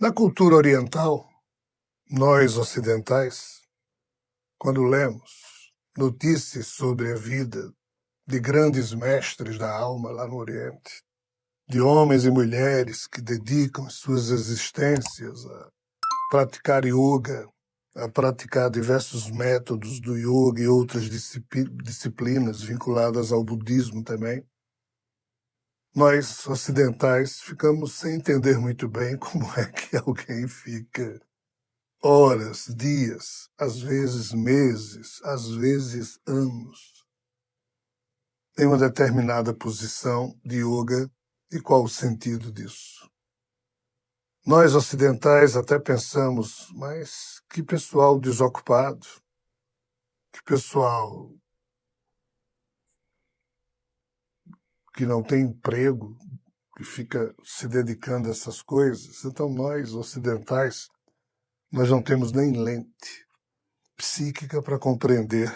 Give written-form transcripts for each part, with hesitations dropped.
Na cultura oriental, nós ocidentais, quando lemos notícias sobre a vida de grandes mestres da alma lá no Oriente, de homens e mulheres que dedicam suas existências a praticar yoga, a praticar diversos métodos do yoga e outras disciplinas vinculadas ao budismo também, nós ocidentais ficamos sem entender muito bem como é que alguém fica horas, dias, às vezes meses, às vezes anos, em uma determinada posição de yoga e qual o sentido disso. Nós ocidentais até pensamos, mas que pessoal desocupado, que pessoal que não tem emprego, que fica se dedicando a essas coisas. Então nós ocidentais, nós não temos nem lente psíquica para compreender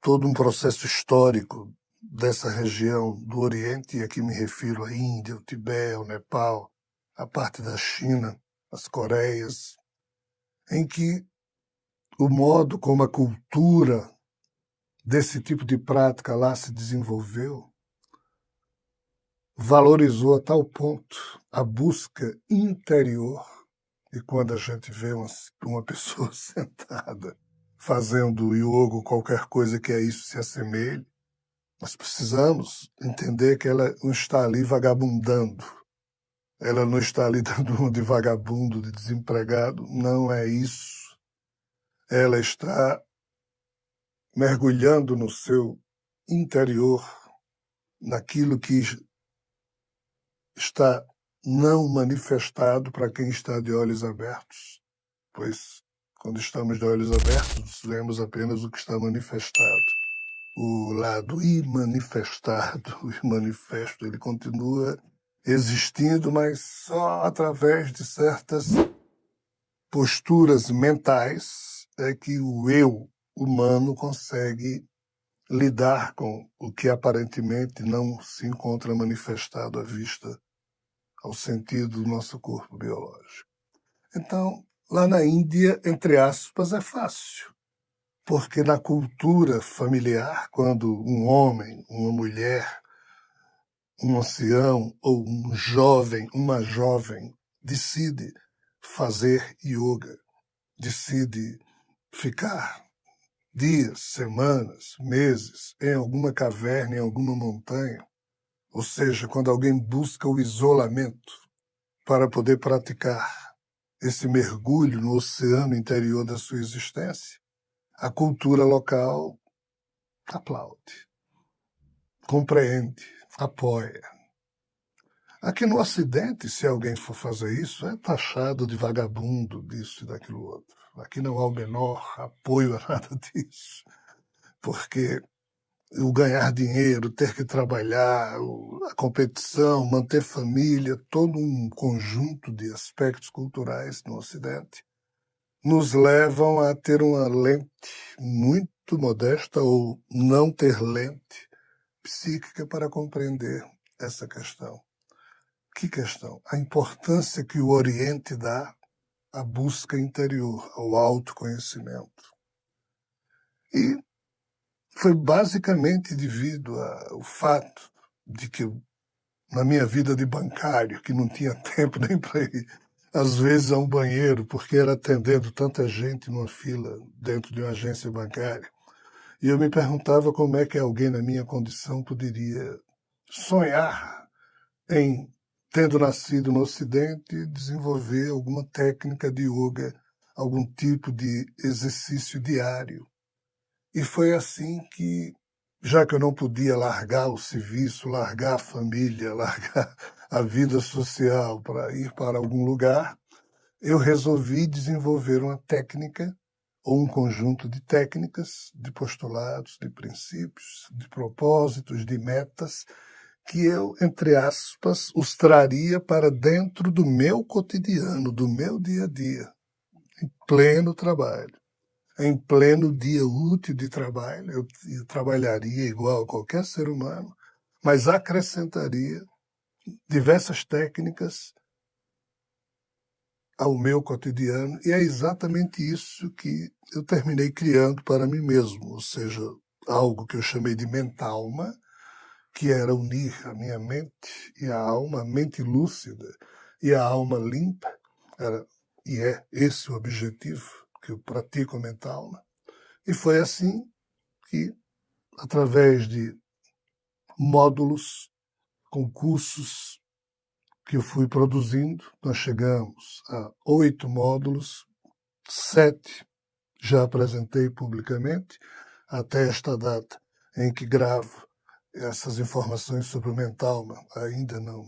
todo um processo histórico dessa região do Oriente, e aqui me refiro à Índia, ao Tibete, ao Nepal, a parte da China, as Coreias, em que o modo como a cultura desse tipo de prática lá se desenvolveu valorizou a tal ponto a busca interior. E quando a gente vê uma pessoa sentada fazendo yoga ou qualquer coisa que a isso se assemelhe, nós precisamos entender que ela não está ali vagabundando. Ela não está ali dando uma de vagabundo, de desempregado. Não é isso. Ela está mergulhando no seu interior, naquilo que está não manifestado para quem está de olhos abertos, pois quando estamos de olhos abertos, vemos apenas o que está manifestado. O lado imanifestado, o imanifesto, ele continua existindo, mas só através de certas posturas mentais é que o eu humano consegue lidar com o que aparentemente não se encontra manifestado à vista, ao sentido do nosso corpo biológico. Então, lá na Índia, entre aspas, é fácil, porque na cultura familiar, quando um homem, uma mulher, um ancião ou um jovem, uma jovem, decide fazer yoga, decide ficar dias, semanas, meses em alguma caverna, em alguma montanha, ou seja, quando alguém busca o isolamento para poder praticar esse mergulho no oceano interior da sua existência, a cultura local aplaude, compreende, apoia. Aqui no Ocidente, se alguém for fazer isso, é taxado de vagabundo, disso e daquilo outro. Aqui não há o menor apoio a nada disso, porque o ganhar dinheiro, ter que trabalhar, a competição, manter família, todo um conjunto de aspectos culturais no Ocidente nos levam a ter uma lente muito modesta ou não ter lente psíquica para compreender essa questão. Que questão? A importância que o Oriente dá à busca interior, ao autoconhecimento. E foi basicamente devido ao fato de que, na minha vida de bancário, que não tinha tempo nem para ir, às vezes, a um banheiro, porque era atendendo tanta gente numa fila dentro de uma agência bancária, e eu me perguntava como é que alguém na minha condição poderia sonhar em, tendo nascido no Ocidente, desenvolver alguma técnica de yoga, algum tipo de exercício diário. E foi assim que, já que eu não podia largar o serviço, largar a família, largar a vida social para ir para algum lugar, eu resolvi desenvolver uma técnica ou um conjunto de técnicas, de postulados, de princípios, de propósitos, de metas, que eu, entre aspas, os traria para dentro do meu cotidiano, do meu dia a dia, em pleno trabalho. Em pleno dia útil de trabalho, eu trabalharia igual a qualquer ser humano, mas acrescentaria diversas técnicas ao meu cotidiano, e é exatamente isso que eu terminei criando para mim mesmo, ou seja, algo que eu chamei de mentalma, que era unir a minha mente e a alma, a mente lúcida e a alma limpa, e é esse o objetivo que eu pratico a mentalma. E foi assim que, através de módulos, concursos que eu fui produzindo, nós chegamos a 8 módulos, 7 já apresentei publicamente, até esta data em que gravo essas informações sobre o Mentalma, ainda não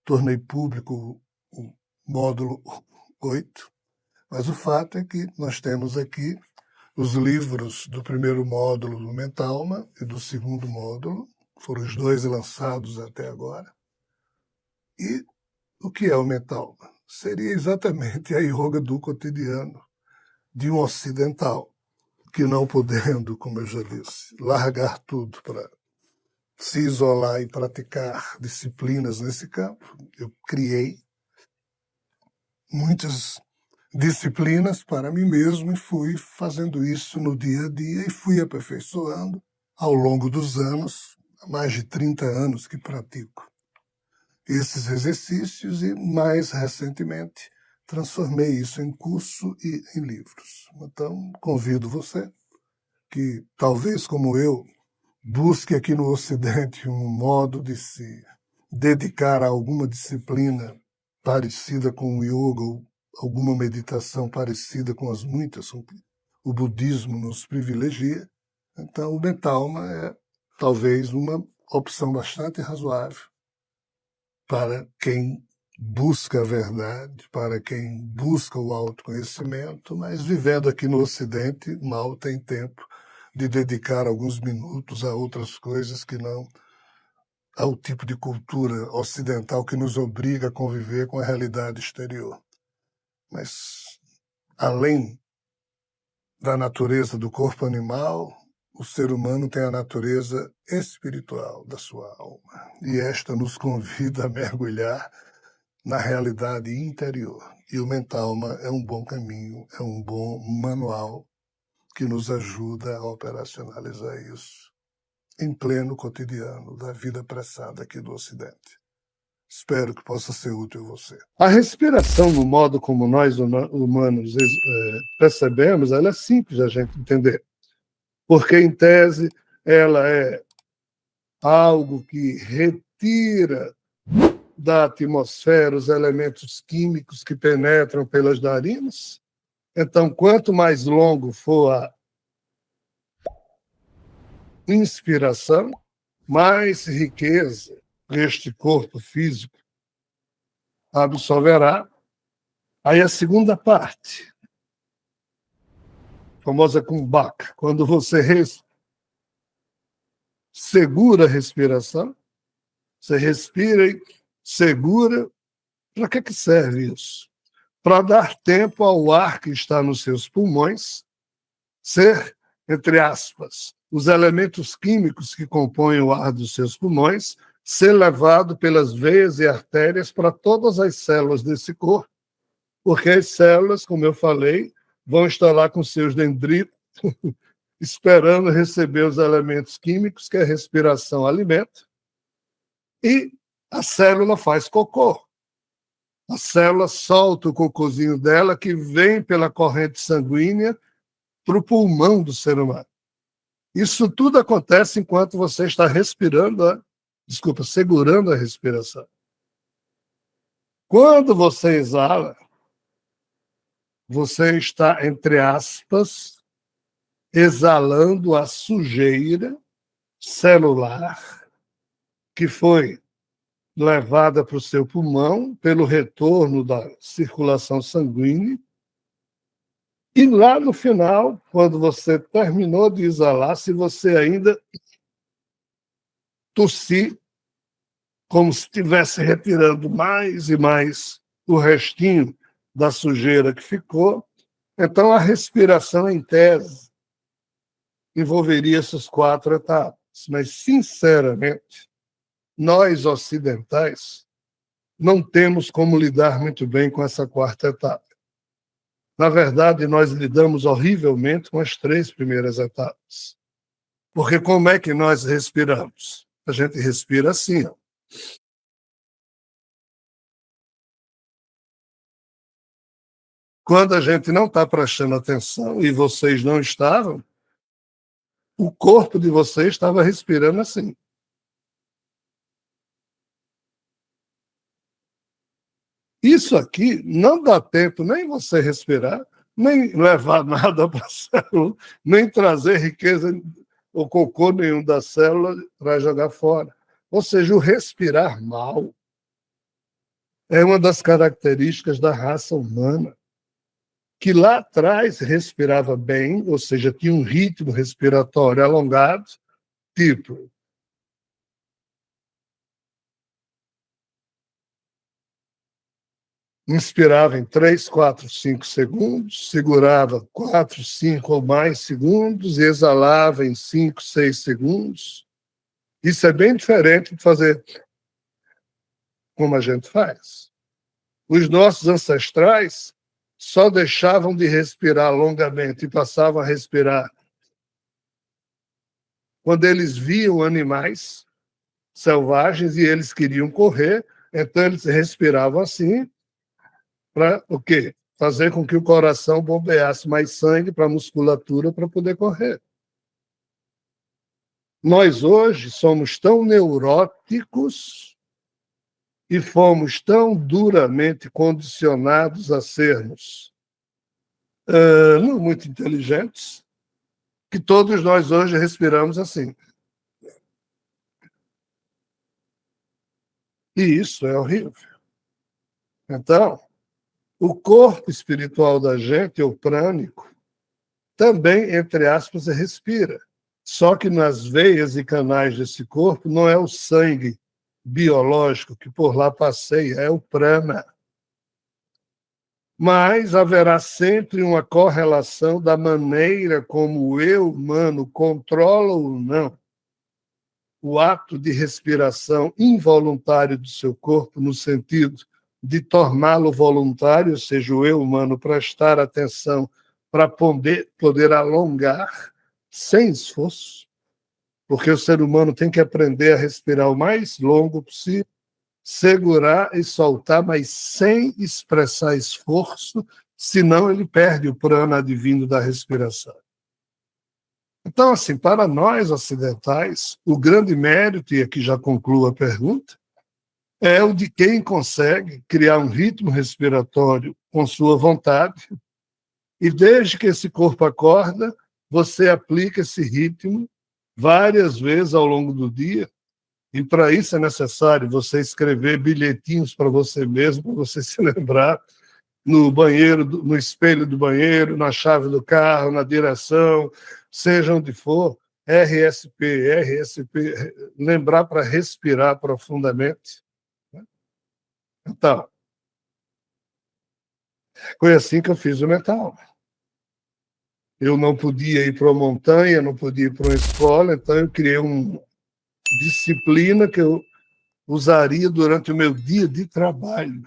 tornei público o módulo 8, mas o fato é que nós temos aqui os livros do primeiro módulo do Mentalma e do segundo módulo, foram os 2 lançados até agora. E o que é o Mentalma? Seria exatamente a yoga do cotidiano de um ocidental, que não podendo, como eu já disse, largar tudo para se isolar e praticar disciplinas nesse campo, eu criei muitas disciplinas para mim mesmo e fui fazendo isso no dia a dia e fui aperfeiçoando ao longo dos anos, há mais de 30 anos que pratico esses exercícios e, mais recentemente, transformei isso em curso e em livros. Então, convido você que, talvez como eu, busque aqui no Ocidente um modo de se dedicar a alguma disciplina parecida com o yoga ou alguma meditação parecida com as muitas que o budismo nos privilegia. Então, o Mentalma é talvez uma opção bastante razoável para quem busca a verdade, para quem busca o autoconhecimento, mas vivendo aqui no Ocidente, mal tem tempo de dedicar alguns minutos a outras coisas que não ao tipo de cultura ocidental que nos obriga a conviver com a realidade exterior. Mas, além da natureza do corpo animal, o ser humano tem a natureza espiritual da sua alma. E esta nos convida a mergulhar na realidade interior. E o Mentalma é um bom caminho, é um bom manual que nos ajuda a operacionalizar isso em pleno cotidiano da vida apressada aqui do Ocidente. Espero que possa ser útil a você. A respiração, no modo como nós humanos percebemos, ela é simples a gente entender. Porque, em tese, ela é algo que retira da atmosfera os elementos químicos que penetram pelas narinas. Então, quanto mais longo for a inspiração, mais riqueza este corpo físico absorverá. Aí a segunda parte, famosa kumbhaka, quando você segura a respiração, você respira e segura. Para que serve isso? Para dar tempo ao ar que está nos seus pulmões ser, entre aspas, os elementos químicos que compõem o ar dos seus pulmões, ser levado pelas veias e artérias para todas as células desse corpo, porque as células, como eu falei, vão estar lá com seus dendritos, esperando receber os elementos químicos que a respiração alimenta, e a célula faz cocô. A célula solta o cocôzinho dela, que vem pela corrente sanguínea para o pulmão do ser humano. Isso tudo acontece enquanto você está segurando a respiração. Quando você exala, você está, entre aspas, exalando a sujeira celular que foi levada para o seu pulmão pelo retorno da circulação sanguínea. E lá no final, quando você terminou de exalar, se você ainda tossir, como se estivesse retirando mais e mais o restinho da sujeira que ficou, então a respiração, em tese, envolveria essas 4 etapas. Mas, sinceramente, nós ocidentais não temos como lidar muito bem com essa quarta etapa. Na verdade, nós lidamos horrivelmente com as 3 primeiras etapas. Porque como é que nós respiramos? A gente respira assim, ó. Quando a gente não está prestando atenção, e vocês não estavam, o corpo de vocês estava respirando assim. Isso aqui não dá tempo nem você respirar, nem levar nada para a célula, nem trazer riqueza ou cocô nenhum da célula para jogar fora. Ou seja, o respirar mal é uma das características da raça humana, que lá atrás respirava bem, ou seja, tinha um ritmo respiratório alongado, tipo, inspirava em 3, 4, 5 segundos, segurava 4, 5 ou mais segundos e exalava em 5, 6 segundos. Isso é bem diferente de fazer como a gente faz. Os nossos ancestrais só deixavam de respirar longamente e passavam a respirar quando eles viam animais selvagens e eles queriam correr, então eles respiravam assim para o quê? Fazer com que o coração bombeasse mais sangue para a musculatura para poder correr. Nós hoje somos tão neuróticos e fomos tão duramente condicionados a sermos não muito inteligentes, que todos nós hoje respiramos assim. E isso é horrível. Então, o corpo espiritual da gente, o prânico, também, entre aspas, respira. Só que nas veias e canais desse corpo não é o sangue biológico que por lá passeia, é o prana. Mas haverá sempre uma correlação da maneira como o eu humano controla ou não o ato de respiração involuntário do seu corpo, no sentido de torná-lo voluntário, ou seja, o eu humano prestar atenção para poder alongar sem esforço, porque o ser humano tem que aprender a respirar o mais longo possível, segurar e soltar, mas sem expressar esforço, senão ele perde o prana divino da respiração. Então, assim, para nós ocidentais, o grande mérito, e aqui já concluo a pergunta, é o de quem consegue criar um ritmo respiratório com sua vontade, e desde que esse corpo acorda, você aplica esse ritmo várias vezes ao longo do dia, e para isso é necessário você escrever bilhetinhos para você mesmo, para você se lembrar, no banheiro, no espelho do banheiro, na chave do carro, na direção, seja onde for, RSP, RSP, lembrar para respirar profundamente. Então, foi assim que eu fiz o metal. Eu não podia ir para uma montanha, não podia ir para uma escola, então eu criei uma disciplina que eu usaria durante o meu dia de trabalho.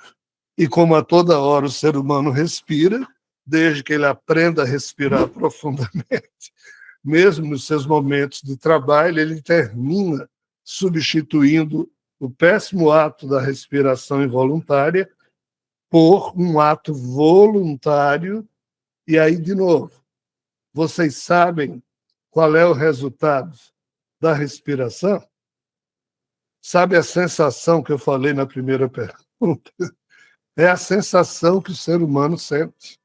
E como a toda hora o ser humano respira, desde que ele aprenda a respirar profundamente, mesmo nos seus momentos de trabalho, ele termina substituindo o péssimo ato da respiração involuntária por um ato voluntário. E aí, de novo, vocês sabem qual é o resultado da respiração? Sabe a sensação que eu falei na primeira pergunta? É a sensação que o ser humano sente.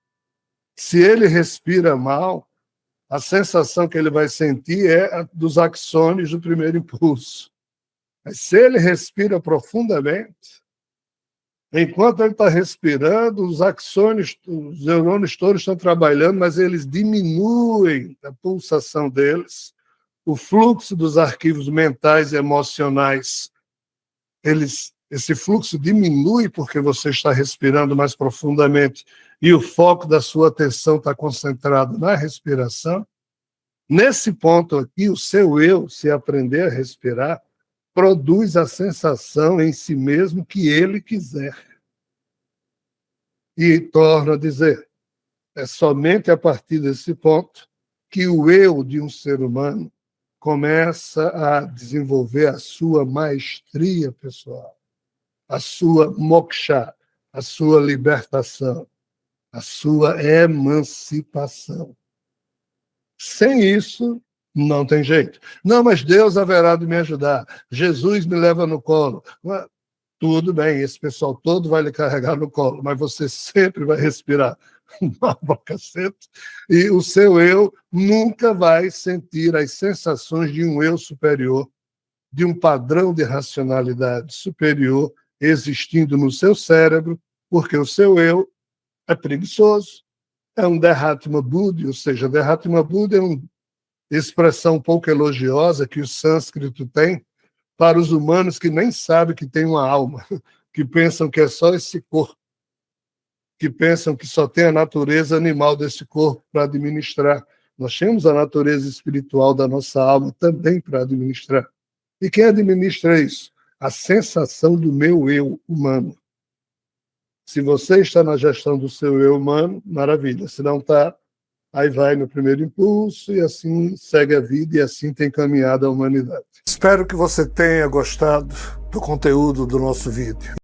Se ele respira mal, a sensação que ele vai sentir é a dos axônios do primeiro impulso. Mas se ele respira profundamente, enquanto ele está respirando, os axônios, os neurônios todos estão trabalhando, mas eles diminuem a pulsação deles, o fluxo dos arquivos mentais e emocionais, esse fluxo diminui porque você está respirando mais profundamente e o foco da sua atenção está concentrado na respiração. Nesse ponto aqui, o seu eu, se aprender a respirar, produz a sensação em si mesmo que ele quiser. E torno a dizer, é somente a partir desse ponto que o eu de um ser humano começa a desenvolver a sua maestria pessoal, a sua moksha, a sua libertação, a sua emancipação. Sem isso, não tem jeito. Não, mas Deus haverá de me ajudar. Jesus me leva no colo. Tudo bem, esse pessoal todo vai lhe carregar no colo, mas você sempre vai respirar uma bocacete e o seu eu nunca vai sentir as sensações de um eu superior, de um padrão de racionalidade superior existindo no seu cérebro, porque o seu eu é preguiçoso, é um Derhatma Buddhi, ou seja, Derhatma Buddhi é uma expressão pouco elogiosa que o sânscrito tem para os humanos que nem sabem que tem uma alma, que pensam que é só esse corpo, que pensam que só tem a natureza animal desse corpo para administrar. Nós temos a natureza espiritual da nossa alma também para administrar. E quem administra isso? A sensação do meu eu humano. Se você está na gestão do seu eu humano, maravilha. Se não está, aí vai no primeiro impulso e assim segue a vida e assim tem caminhado a humanidade. Espero que você tenha gostado do conteúdo do nosso vídeo.